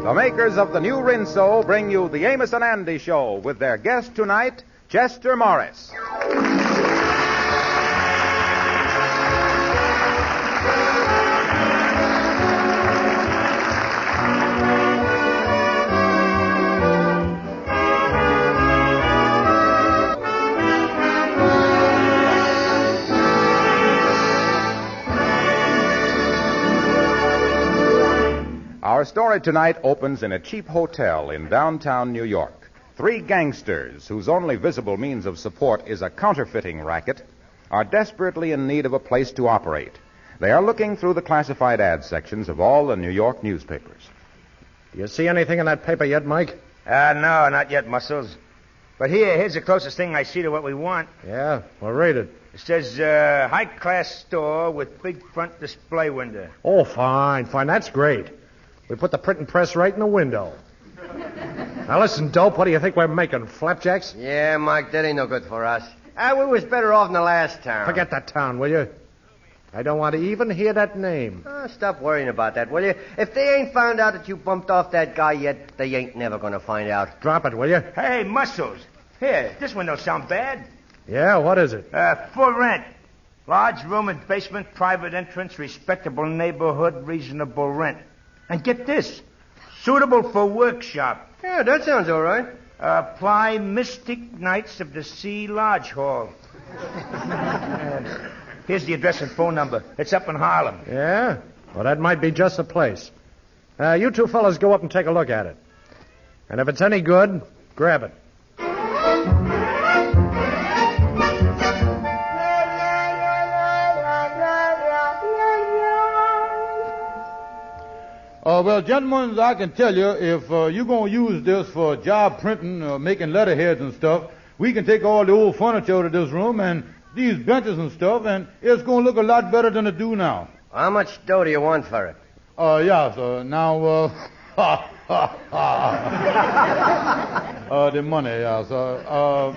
The makers of the new Rinso bring you the Amos and Andy Show with their guest tonight, Chester Morris. Our story tonight opens in a cheap hotel in downtown New York. Three gangsters, whose only visible means of support is a counterfeiting racket, are desperately in need of a place to operate. They are looking through the classified ad sections of all the New York newspapers. Do you see anything in that paper yet, Mike? No, not yet, Muscles. But here's the closest thing I see to what we want. Yeah? Well, read it. It says, high-class store with big front display window. Oh, fine. That's great. We put the printing press right in the window. Now, listen, dope, what do you think we're making, flapjacks? Yeah, Mike, that ain't no good for us. We was better off in the last town. Forget that town, will you? I don't want to even hear that name. Stop worrying about that, will you? If they ain't found out that you bumped off that guy yet, they ain't never gonna find out. Drop it, will you? Hey, Muscles. Here, this one don't sound bad. Yeah, what is it? For rent. Large room and basement, private entrance, respectable neighborhood, reasonable rent. And get this, suitable for workshop. Yeah, that sounds all right. Apply Mystic Knights of the Sea Lodge Hall. Here's the address and phone number. It's up in Harlem. Yeah? Well, that might be just the place. You two fellas go up and take a look at it. And if it's any good, grab it. Well, gentlemen, I can tell you, if you're going to use this for job printing or making letterheads and stuff, we can take all the old furniture out of this room and these benches and stuff, and it's going to look a lot better than it do now. How much dough do you want for it? Yeah, sir. Now, the money, yeah, sir.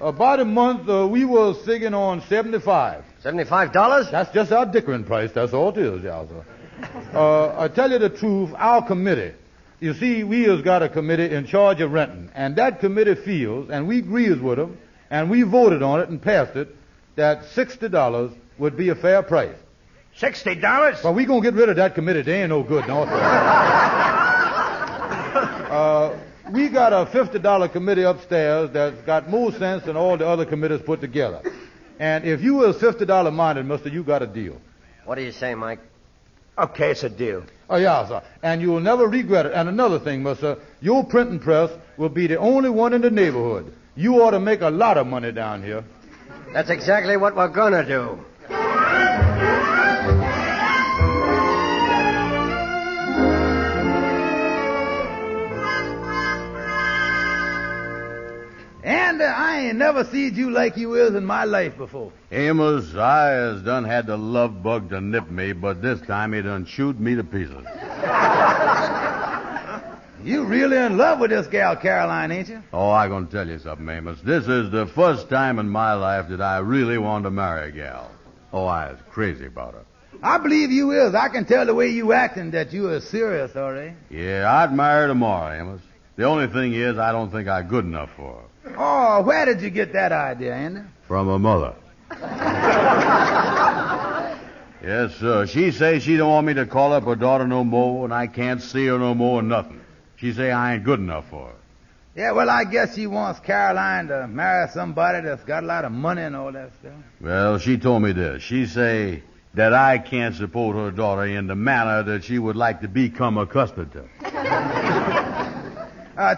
About a month, we were sitting on $75. $75? That's just our dickering price. That's all it is, yeah, sir. I tell you the truth, our committee, you see, we has got a committee in charge of renting, and that committee feels, and we agrees with them, and we voted on it and passed it, that $60 would be a fair price. $60? Well, we gonna get rid of that committee. They ain't no good, no. We got a $50 committee upstairs that's got more sense than all the other committees put together. And if you was $50 minded, mister, you got a deal. What do you say, Mike? Okay, it's a deal. Oh, yeah, sir. And you'll never regret it. And another thing, mister, your printing press will be the only one in the neighborhood. You ought to make a lot of money down here. That's exactly what we're gonna do. And I ain't never seen you like you is in my life before. Amos, I has done had the love bug to nip me, but this time he done shoot me to pieces. You really in love with this gal Caroline, ain't you? Oh, I gonna tell you something, Amos. This is the first time in my life that I really wanted to marry a gal. Oh, I was crazy about her. I believe you is. I can tell the way you acting that you is serious, all right? Yeah, I'd marry her tomorrow, Amos. The only thing is I don't think I'm good enough for her. Oh, where did you get that idea, Andy? From her mother. Yes, sir. She say she don't want me to call up her daughter no more, and I can't see her no more or nothing. She say I ain't good enough for her. Yeah, well, I guess she wants Caroline to marry somebody that's got a lot of money and all that stuff. Well, she told me this. She say that I can't support her daughter in the manner that she would like to become accustomed to.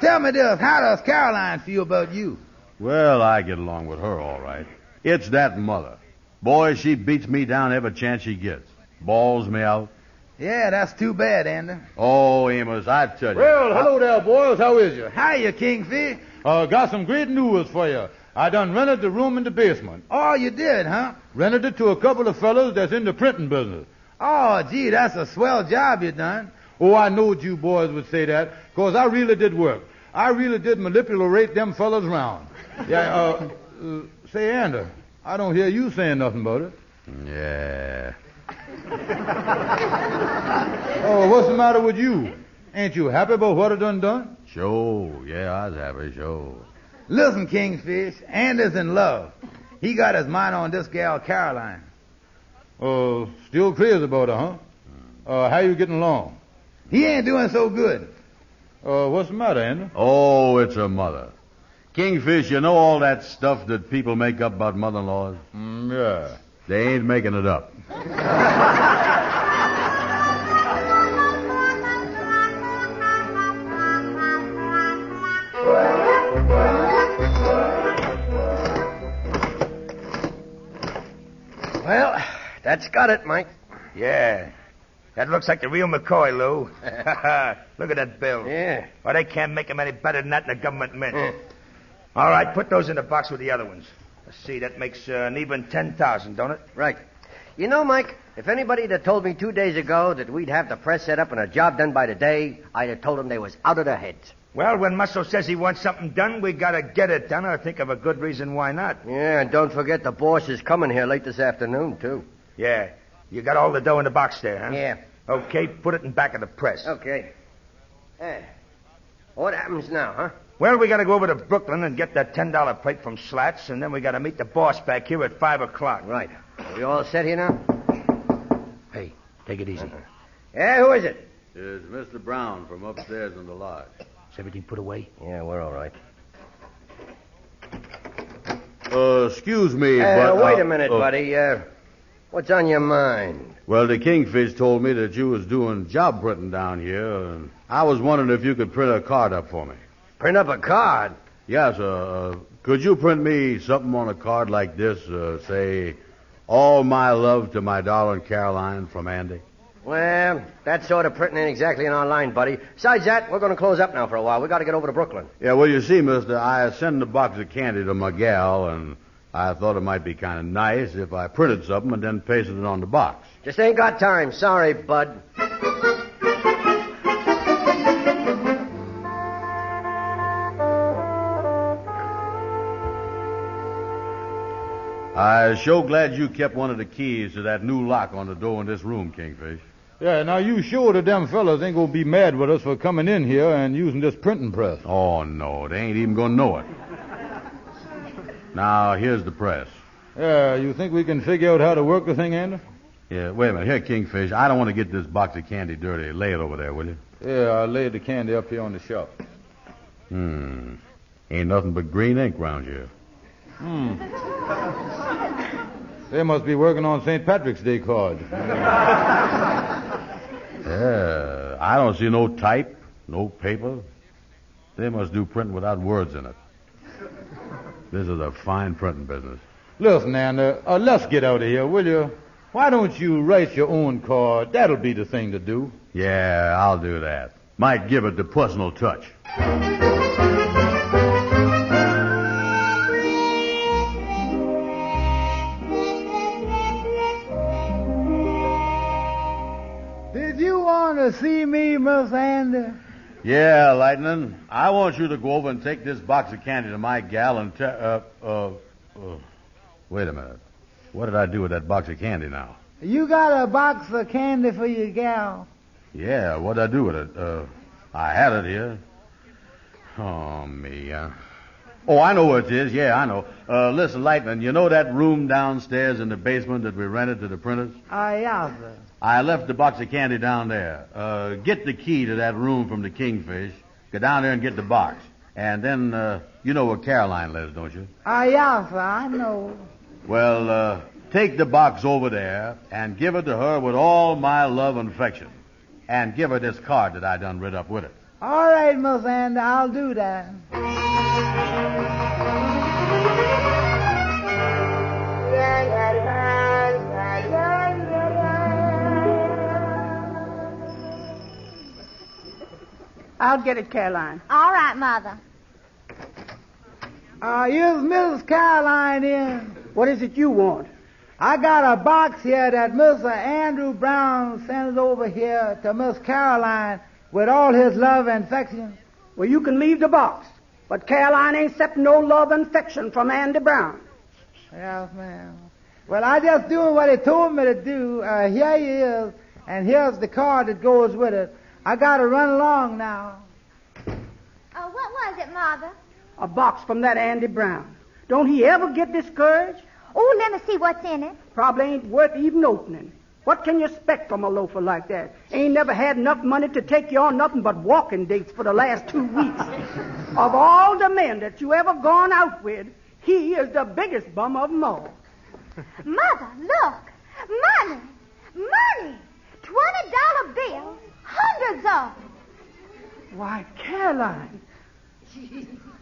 Tell me this, how does Caroline feel about you? Well, I get along with her all right. It's that mother. Boy, she beats me down every chance she gets. Balls me out. Yeah, that's too bad, Andy. Oh, Amos, I tell you. Well, hello there, boys. How is you? Hiya, Kingfish. Got some great news for you. I done rented the room in the basement. Oh, you did, huh? Rented it to a couple of fellas that's in the printing business. Oh, gee, that's a swell job you done. Oh, I knowed you boys would say that, 'cause I really did work. I really did manipulate them fellas around. Yeah, say, Andy, I don't hear you saying nothing about it. Yeah. Oh, what's the matter with you? Ain't you happy about what I done? Sure. Yeah, I was happy, sure. Listen, Kingfish, Andy's in love. He got his mind on this gal, Caroline. Still crazy about her, huh? How you getting along? He ain't doing so good. What's the matter, Andy? Oh, it's her mother. Kingfish, you know all that stuff that people make up about mother-in-laws? Yeah. They ain't making it up. Well, that's got it, Mike. Yeah. That looks like the real McCoy, Lou. Look at that bill. Yeah. Well, they can't make him any better than that in the government mint. All right, put those in the box with the other ones. Let's see, that makes an even 10,000, don't it? Right. You know, Mike, if anybody had told me 2 days ago that we'd have the press set up and a job done by today, I'd have told them they was out of their heads. Well, when Muscle says he wants something done, we gotta get it done, or think of a good reason why not. Yeah, and don't forget the boss is coming here late this afternoon, too. Yeah. You got all the dough in the box there, huh? Yeah. Okay, put it in back of the press. Okay. What happens now, huh? Well, we gotta go over to Brooklyn and get that $10 plate from Slats, and then we gotta meet the boss back here at 5 o'clock. Right. Are we all set here now? Hey, take it easy. Yeah, who is it? It's Mr. Brown from upstairs in the lodge. Is everything put away? Yeah, we're all right. Excuse me, but... wait a minute, buddy. What's on your mind? Well, the Kingfish told me that you was doing job printing down here, and I was wondering if you could print a card up for me. Print up a card? Yes, could you print me something on a card like this, say, all my love to my darling Caroline from Andy? Well, that sort of printing ain't exactly in our line, buddy. Besides that, we're going to close up now for a while. We got to get over to Brooklyn. Yeah, well, you see, mister, I sent a box of candy to my gal, and I thought it might be kind of nice if I printed something and then pasted it on the box. Just ain't got time. Sorry, bud. I'm sure glad you kept one of the keys to that new lock on the door in this room, Kingfish. Yeah, now you sure that them fellas ain't gonna be mad with us for coming in here and using this printing press? Oh, no, they ain't even gonna know it. Now, here's the press. Yeah, you think we can figure out how to work the thing, Andy? Yeah, wait a minute. Here, Kingfish, I don't want to get this box of candy dirty. Lay it over there, will you? Yeah, I laid the candy up here on the shelf. Ain't nothing but green ink round here. They must be working on St. Patrick's Day cards. Yeah, I don't see no type, no paper. They must do printing without words in it. This is a fine printing business. Listen, Andy, let's get out of here, will you? Why don't you write your own card? That'll be the thing to do. Yeah, I'll do that. Might give it the personal touch. Did you want to see me, Miss Andy? Yeah, Lightning. I want you to go over and take this box of candy to my gal and wait a minute. What did I do with that box of candy now? You got a box of candy for your gal. Yeah, what did I do with it? I had it here. Oh, me. Oh, I know what it is. Yeah, I know. Listen, Lightning, you know that room downstairs in the basement that we rented to the printers? Yeah, sir. I left the box of candy down there. Get the key to that room from the Kingfish. Go down there and get the box. And then, you know where Caroline lives, don't you? Yeah, sir, I know. Well, take the box over there and give it to her with all my love and affection. And give her this card that I done writ up with it. All right, Miss Andy, I'll do that. I'll get it, Caroline. All right, Mother. Is Mrs. Caroline in? What is it you want? I got a box here that Mr. Andrew Brown sends over here to Miss Caroline with all his love and affection. Well, you can leave the box. But Caroline ain't accepting no love and affection from Andy Brown. Yes, ma'am. Well, I just doing what he told me to do. Here he is, and here's the card that goes with it. I gotta run along now. What was it, Mother? A box from that Andy Brown. Don't he ever get discouraged? Oh, let me see what's in it. Probably ain't worth even opening. What can you expect from a loafer like that? Ain't never had enough money to take you on nothing but walking dates for the last 2 weeks. Of all the men that you ever gone out with, he is the biggest bum of them all. Mother, look. Money. Money. $20 bills. Hundreds of them. Why, Caroline.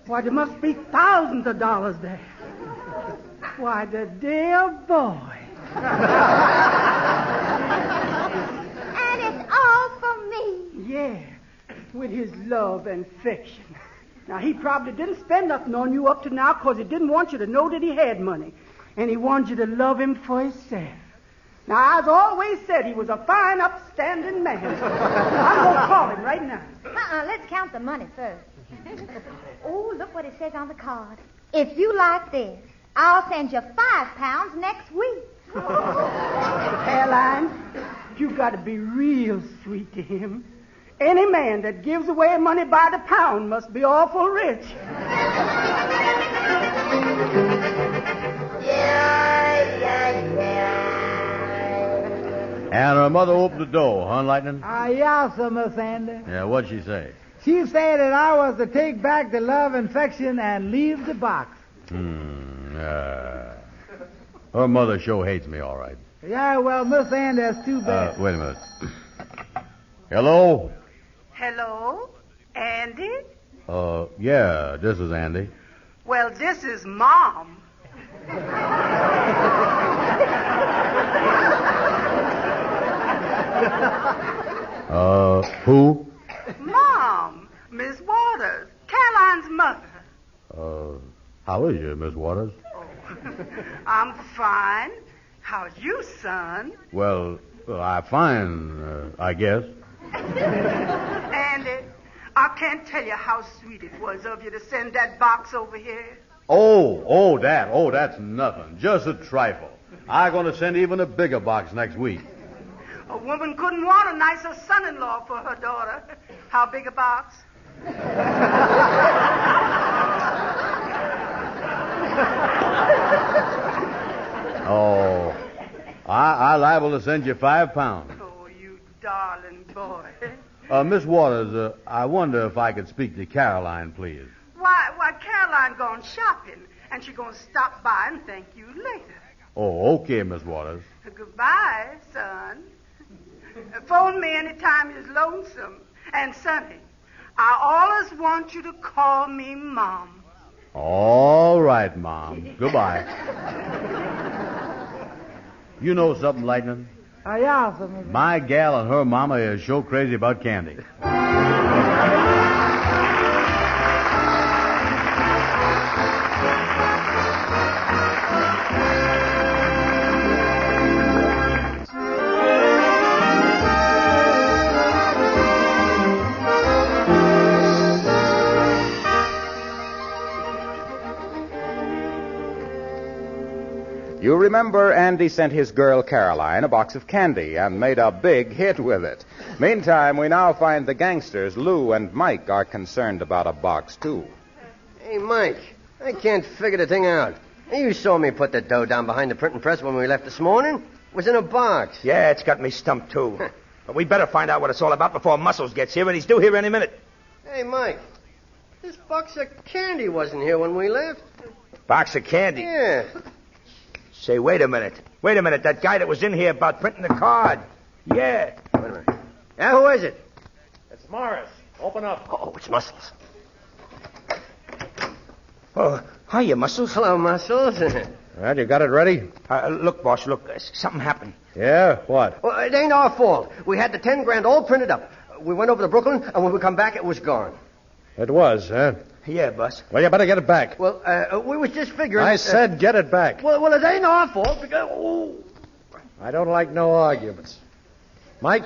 Why, there must be thousands of dollars there. Why, the dear boy. And it's all for me. Yeah, with his love and affection. Now, he probably didn't spend nothing on you up to now because he didn't want you to know that he had money. And he wanted you to love him for himself. Now, I've always said he was a fine, upstanding man. I'm going to call him right now. Let's count the money first. Oh, look what it says on the card. If you like this, I'll send you £5 next week. Caroline, you got to be real sweet to him. Any man that gives away money by the pound must be awful rich. And her mother opened the door, huh, Lightning? Yes, sir, Miss Andy. Yeah, what'd she say? She said that I was to take back the love and affection and leave the box. Her mother sure hates me, all right. Yeah, well, Miss Andy, that's too bad. Wait a minute. Hello? Hello? Andy? Yeah, this is Andy. Well, this is Mom. Who? Mom, Miss Waters, Caroline's mother. How is you, Miss Waters? Oh, I'm fine. How's you, son? Well, I'm fine, I guess. Andy, I can't tell you how sweet it was of you to send that box over here. That's nothing. Just a trifle. I'm going to send even a bigger box next week. A woman couldn't want a nicer son-in-law for her daughter. How big a box? I'm liable to send you £5. Oh, you darling boy. Miss Waters, I wonder if I could speak to Caroline, please. Why, Caroline gone shopping, and she gonna stop by and thank you later. Oh, okay, Miss Waters. Goodbye, son. Phone me anytime you're lonesome. And, Sonny, I always want you to call me Mom. All right, Mom. Goodbye. You know something, Lightning? Yes, sir, Miss My gal and her mama is so crazy about candy. You remember Andy sent his girl Caroline a box of candy and made a big hit with it. Meantime, we now find the gangsters, Lou and Mike, are concerned about a box, too. Hey, Mike, I can't figure the thing out. You saw me put the dough down behind the printing press when we left this morning. It was in a box. Yeah, it's got me stumped, too. But we better find out what it's all about before Muscles gets here, and he's due here any minute. Hey, Mike, this box of candy wasn't here when we left. Box of candy? Yeah. Say, wait a minute. That guy that was in here about printing the card. Yeah. Wait a minute. Yeah, who is it? It's Morris. Open up. Oh, it's Muscles. Oh, hiya, Muscles. Hello, Muscles. Well, you got it ready? Look, boss, look. Something happened. Yeah? What? Well, it ain't our fault. We had the 10 grand all printed up. We went over to Brooklyn, and when we come back, it was gone. It was, huh? Yeah, boss. Well, you better get it back. Well, we was just figuring... I said get it back. Well, it ain't our fault because... Oh. I don't like no arguments. Mike,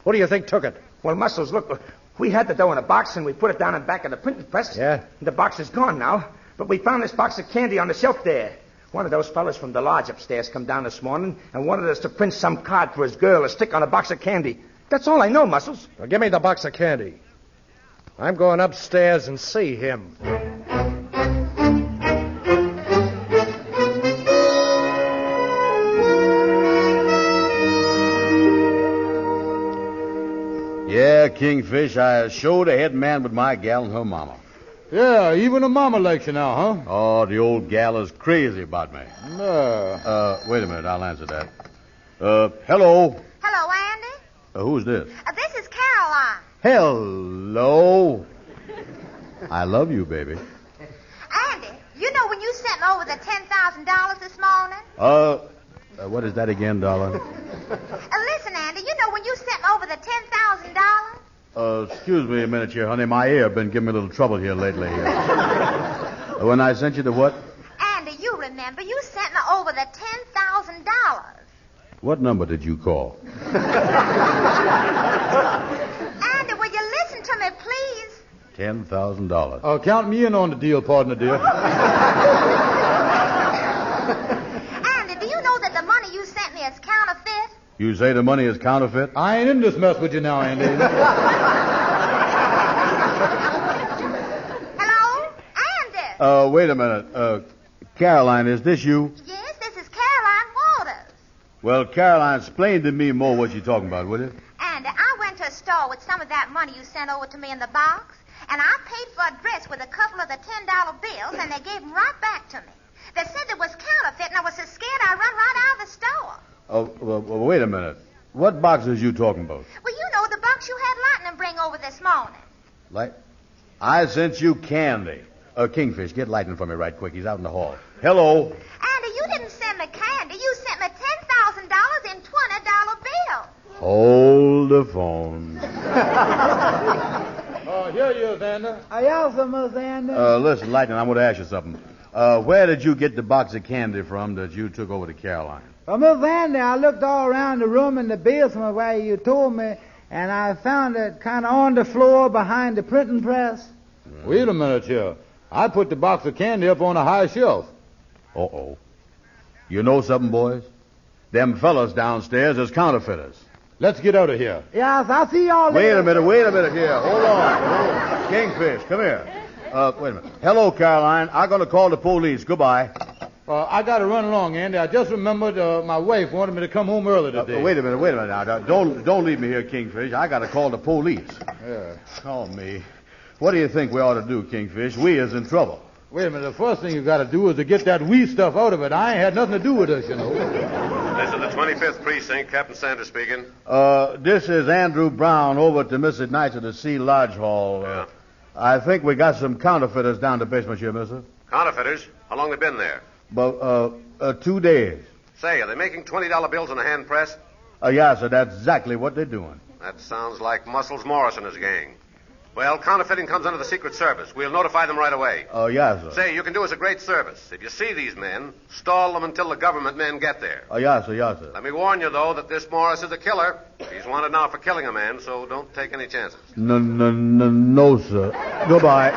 who do you think took it? Well, Muscles, look, we had the dough in a box, and we put it down in back of the printing press. Yeah? The box is gone now, but we found this box of candy on the shelf there. One of those fellas from the lodge upstairs come down this morning and wanted us to print some card for his girl to stick on a box of candy. That's all I know, Muscles. Now, give me the box of candy. I'm going upstairs and see him. Yeah, Kingfish, I showed a head man with my gal and her mama. Yeah, even the mama likes you now, huh? Oh, the old gal is crazy about me. Wait a minute, I'll answer that. Hello. Hello, Andy. Who's this? This is Caroline. Hello. I love you, baby. Andy, you know when you sent me over the $10,000 this morning? What is that again, darling? Listen, Andy, you know when you sent me over the $10,000? Excuse me a minute here, honey. My ear been giving me a little trouble here lately. When I sent you the what? Andy, you remember, you sent me over the $10,000. What number did you call? Andy, will you listen to me, please? $10,000. Count me in on the deal, partner, dear. Andy, do you know that the money you sent me is counterfeit? You say the money is counterfeit? I ain't in this mess with you now, Andy. Hello? Andy? Wait a minute. Caroline, is this you? Yes, this is Caroline Waters. Well, Caroline, explain to me more what you're talking about, will you? Andy, I went to a store with some of that money you sent over to me in the box, and I paid for a dress with a couple of the $10 bills, and they gave them right back to me. They said it was counterfeit, and I was so scared I run right out of the store. Well, wait a minute. What boxes you talking about? Well, you know the box you had Lightning bring over this morning. I sent you candy. Kingfish, get Lightning for me right quick. He's out in the hall. Hello. Andy, you didn't send me candy. You sent me $10,000 in $20 bills. Hold the phone. Here you is, Andy. Yes, sir, Miss Andy. Listen, Lightning, I'm going to ask you something. Where did you get the box of candy from that you took over to Caroline? Well, Miss Andy, I looked all around the room in the basement where you told me, and I found it kind of on the floor behind the printing press. Wait a minute here. I put the box of candy up on a high shelf. Uh-oh. You know something, boys? Them fellas downstairs is counterfeiters. Let's get out of here. Yes, I'll see y'all Wait later. a minute here. Hold on. Kingfish, come here. Wait a minute. Hello, Caroline. I'm going to call the police. Goodbye. I got to run along, Andy. I just remembered my wife wanted me to come home early today. Wait a minute now. Don't leave me here, Kingfish. I got to call the police. Yeah. Call me. What do you think we ought to do, Kingfish? We is in trouble. Wait a minute. The first thing you got to do is to get that wee stuff out of it. I ain't had nothing to do with this, you know. This is the 25th Precinct. Captain Sanders speaking. This is Andrew Brown over at the Mrs. Knights of the Sea Lodge Hall. Yeah. I think we got some counterfeiters down the basement here, mister. Counterfeiters? How long they been there? But, 2 days. Say, are they making $20 bills in a hand press? Yeah, sir, that's exactly what they're doing. That sounds like Muscles Morris and his gang. Well, counterfeiting comes under the Secret Service. We'll notify them right away. Yeah, sir. Say, you can do us a great service. If you see these men, stall them until the government men get there. Yeah, sir. Let me warn you, though, that this Morris is a killer. He's wanted now for killing a man, so don't take any chances. No, sir. Goodbye.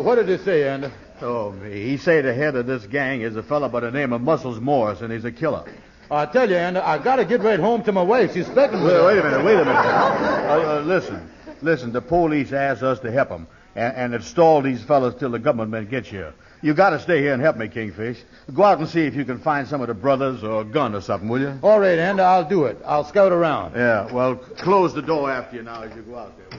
What did it say, Andy? Oh, me. He say the head of this gang is a fella by the name of Muscles Morris, and he's a killer. I tell you, Andy, I got to get right home to my wife. She's expecting me. Wait a minute. Listen, the police asked us to help them and stall these fellas till the government men get here. You got to stay here and help me, Kingfish. Go out and see if you can find some of the brothers or a gun or something, will you? All right, Andy, I'll do it. I'll scout around. Yeah, well, close the door after you now as you go out there.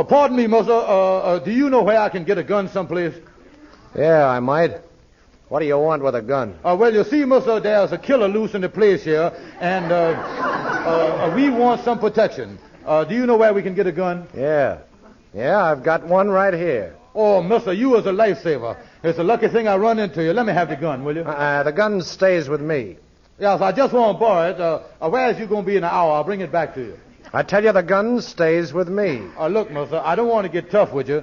Pardon me, Muster. Do you know where I can get a gun someplace? Yeah, I might. What do you want with a gun? Well, you see, Muster, there's a killer loose in the place here, and we want some protection. Do you know where we can get a gun? Yeah, I've got one right here. Oh, mister, you is a lifesaver. It's a lucky thing I run into you. Let me have the gun, will you? The gun stays with me. Yes, I just want to borrow it. Where is you going to be in an hour? I'll bring it back to you. I tell you, the gun stays with me. Look, mister, I don't want to get tough with you.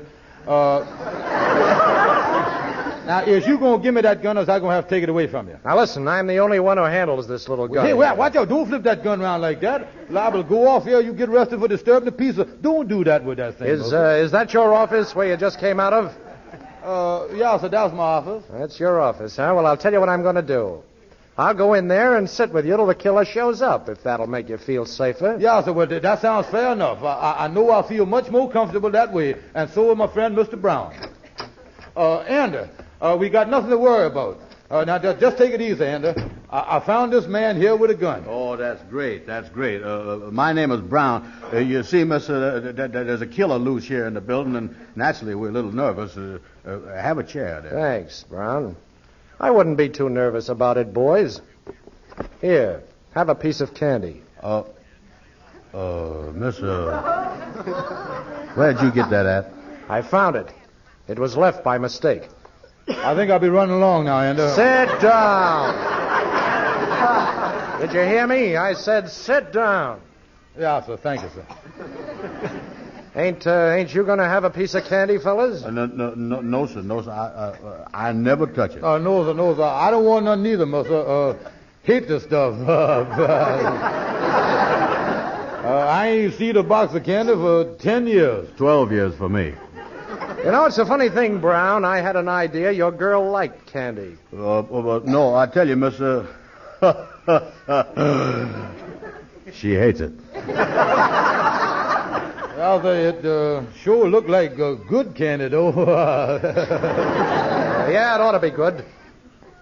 Now, is you going to give me that gun, or is I going to have to take it away from you? Now, listen, I'm the only one who handles this little gun. Hey, watch out. Don't flip that gun around like that. Liable to go off here. You get arrested for disturbing the peace. Don't do that with that thing. Is that your office where you just came out of? Yeah, so that's my office. That's your office, huh? Well, I'll tell you what I'm going to do. I'll go in there and sit with you till the killer shows up, if that'll make you feel safer. Yeah, sir, well, that sounds fair enough. I know I'll feel much more comfortable that way, and so will my friend, Mr. Brown. Andy, we got nothing to worry about. Now, just take it easy, Andy. I found this man here with a gun. Oh, that's great. That's great. My name is Brown. You see, mister, there's a killer loose here in the building, and naturally we're a little nervous. Have a chair there. Thanks, Brown. I wouldn't be too nervous about it, boys. Here, have a piece of candy. Mister, where'd you get that at? I found it. It was left by mistake. I think I'll be running along now, Andy. Sit down. Did you hear me? I said sit down. Yeah, sir. Thank you, sir. Ain't you going to have a piece of candy, fellas? No, sir. I never touch it. No, sir. I don't want none neither, mister. Hate this stuff. I ain't seen a box of candy for 10 years. 12 years for me. You know, it's a funny thing, Brown. I had an idea your girl liked candy. No, I tell you, mister, she hates it. Well, it sure looked like good candy, though. Yeah, it ought to be good.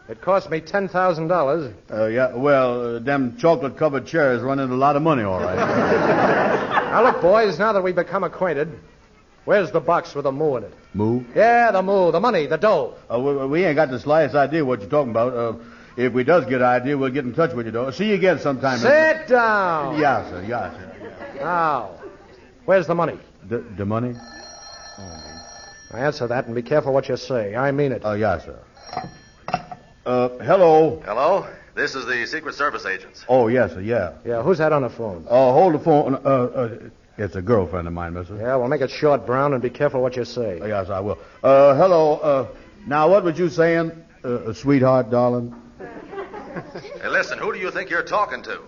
It cost me $10,000. Yeah, well, them chocolate-covered cherries run into a lot of money, all right. Now, look, boys, now that we've become acquainted, where's the box with the moo in it? Moo? Yeah, the moo, the money, the dough. We ain't got the slightest idea what you're talking about. If we does get an idea, we'll get in touch with you, though. See you again sometime. Sit down. Yeah, sir. Now, where's the money? The money? Answer that and be careful what you say. I mean it. Yeah, sir. Hello. Hello? This is the Secret Service agents. Oh, yes, sir, yeah. Yeah, who's that on the phone? Hold the phone. It's a girlfriend of mine, mister. Yeah, well, make it short, Brown, and be careful what you say. Yes, I will. Hello. Now, what was you saying, sweetheart, darling? Hey, listen, who do you think you're talking to?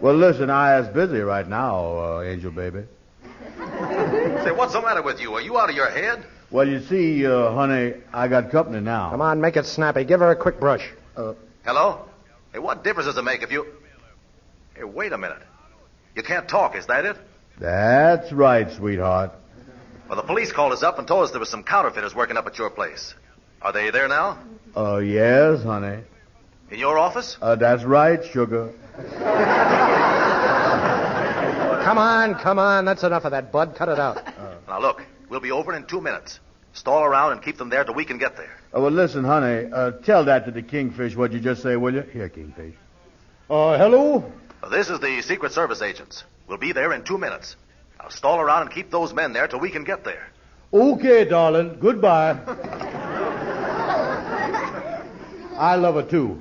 Well, listen, I is busy right now, Angel baby. Say, what's the matter with you? Are you out of your head? Well, you see, honey, I got company now. Come on, make it snappy. Give her a quick brush. Hello? Hey, what difference does it make if you... Hey, wait a minute. You can't talk, is that it? That's right, sweetheart. Well, the police called us up and told us there was some counterfeiters working up at your place. Are they there now? Yes, honey. In your office? That's right, sugar. Come on. That's enough of that, Bud. Cut it out. Now, look, we'll be over in 2 minutes. Stall around and keep them there till we can get there. Well, listen, honey, tell that to the Kingfish, what you just say, will you? Here, Kingfish. Hello? This is the Secret Service agents. We'll be there in 2 minutes. Now, stall around and keep those men there till we can get there. Okay, darling. Goodbye. I love her, too.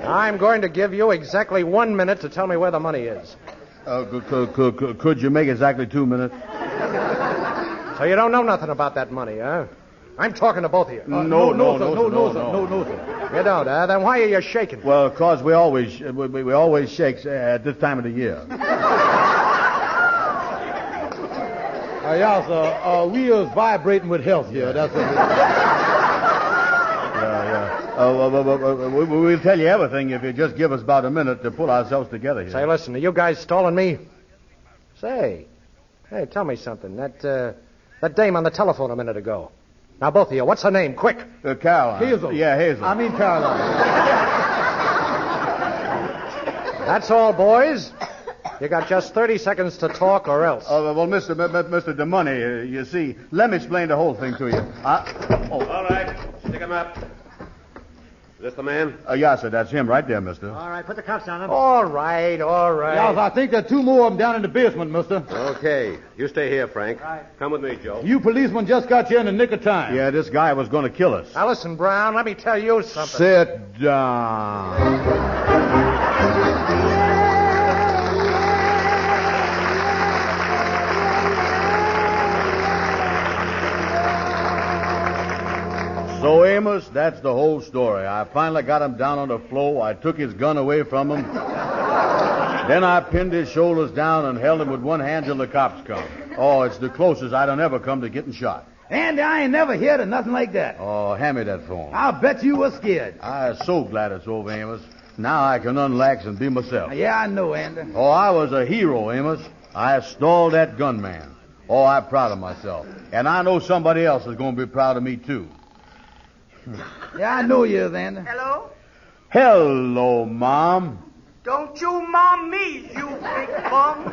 I'm going to give you exactly 1 minute to tell me where the money is. Could you make exactly 2 minutes? So you don't know nothing about that money, huh? I'm talking to both of you. No, sir. You don't, huh? Then why are you shaking? Well, because we always shake at this time of the year. Yeah, sir. We is vibrating with health here. That's what We'll tell you everything if you just give us about a minute to pull ourselves together here. Say, listen, are you guys stalling me? Say, hey, tell me something. That dame on the telephone a minute ago. Now, both of you, what's her name? Quick. Caroline. Hazel. Yeah, Hazel. I mean Caroline. That's all, boys. You got just 30 seconds to talk or else. Well, Mr. DeMoney, you see, let me explain the whole thing to you. All right, stick him up. Is this the man? Yeah, sir, that's him right there, mister. All right, put the cuffs on him. All right. Yeah, I think there are 2 more of them down in the basement, mister. Okay, you stay here, Frank. Right. Come with me, Joe. You policemen just got here in the nick of time. Yeah, this guy was going to kill us. Now, listen, Brown, let me tell you something. Sit down. So, Amos, that's the whole story. I finally got him down on the floor. I took his gun away from him. Then I pinned his shoulders down and held him with one hand till the cops come. Oh, it's the closest I'd ever come to getting shot. Andy, I ain't never heard of nothing like that. Oh, hand me that phone. I'll bet you was scared. I'm so glad it's over, Amos. Now I can unlax and be myself. Yeah, I know, Andy. Oh, I was a hero, Amos. I stalled that gunman. Oh, I'm proud of myself. And I know somebody else is going to be proud of me, too. Yeah, I know you is, Andy. Hello? Hello, Mom. Don't you mom me, you big bum.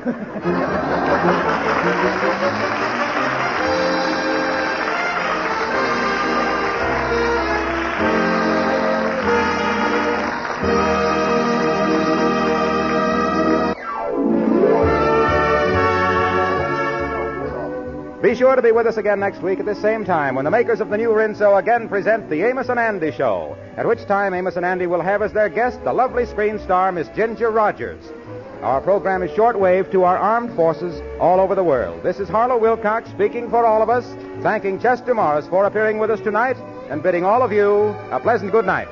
Be sure to be with us again next week at this same time when the makers of the new Rinso again present the Amos and Andy Show, at which time Amos and Andy will have as their guest the lovely screen star, Miss Ginger Rogers. Our program is shortwave to our armed forces all over the world. This is Harlow Wilcox speaking for all of us, thanking Chester Morris for appearing with us tonight, and bidding all of you a pleasant good night.